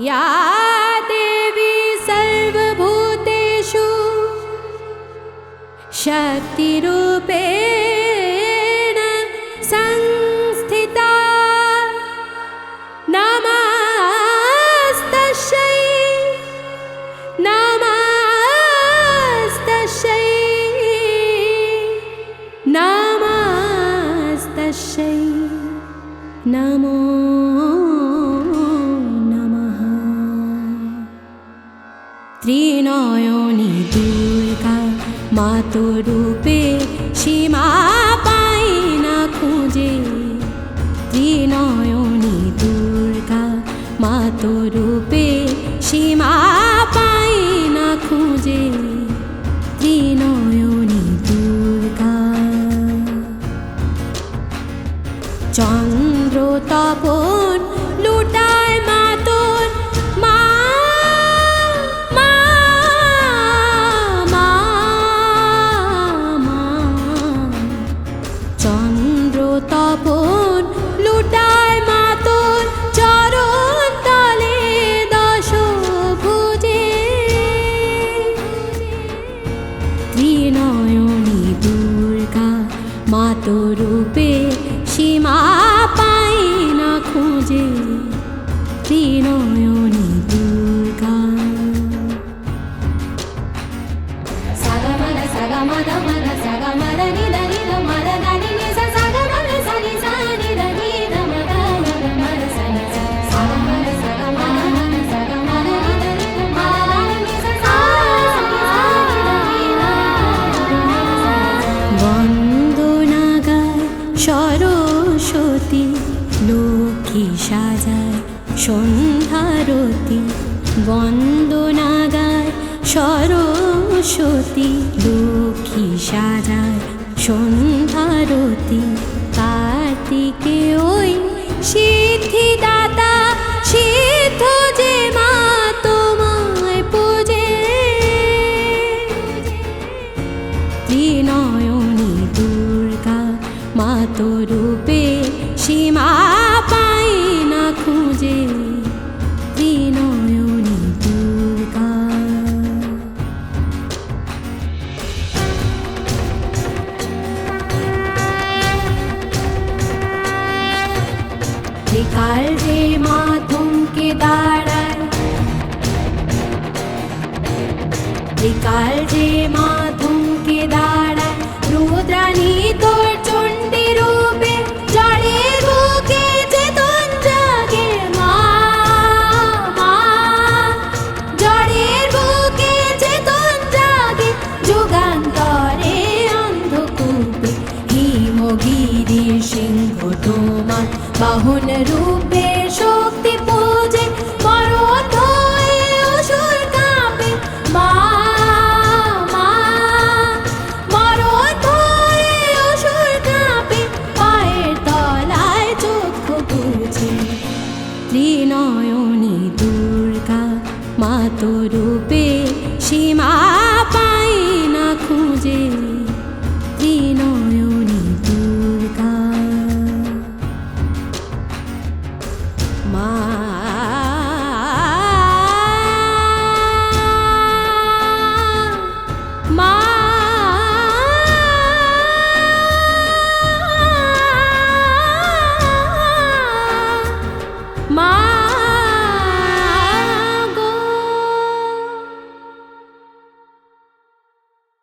या देवी सर्वभूतेषु शक्तिरूपेण संस्थिता नमस्तस्यै नमस्तस्यै नमस्तस्यै नमो नमः। त्रिनयनी दुर्गा मातो रूपे सीमा पाई ना खुঁজে। त्रिनयनी दुर्गा मातो रूपे सीमा पाई ना खुঁজে। त्रिनयनी दुर्गा चंद्र तपन लुटाय मातोर मा मा मा मा। चंद्र तपन लुटाय मातोर चरण तले दश भुजे। त्रिनयनी दुर्गा मातो रूपे सीमा पाई ना खुঁজে। त्रिनयनी दुर्गा सागमर सागमर मर सागमर निद निद मर दानि नि सा सागमर सानि सानि द निद मर मर मर सानि सा सागमर सागमर मर सागमर निद निद मर दानि नि सा सानि सानि द निद। वंदना गाय सरस्वती लक्ष्मी साजाय सन्ध्यारती। वंदना गाय सरस्वती लक्ष्मी साजाय सन्ध्यारती। कार्तिके ओई सिद्धिदाता सिद्ध जे मा तोमाय पूजे। त्रिनयनी दुर्गा मातो रूपे सीमा पाई ना खुঁজে। त्रिनयनी दुर्गा त्रिकाल जे मा थमके दाঁড়ায়। त्रिकाल जे मा थमके दाঁড়ায়। रुद्राणी तोर चंडी रूपे जड़ेर बुके चेतन जागे मा मा। जड़ेर बुके चेतन जागे যুগান্তরে অন্ধকূপে। হিমগিরির সিংহ তোমার বাহন রূপে শক্তি পূজে। মরণ হয়ে অসুর কাঁপে মা মা। মরণ হয়ে অসুর কাঁপে পায়ের তলায় চক্ষু বুজে। त्रिनयनी दुर्गा मातो रूपे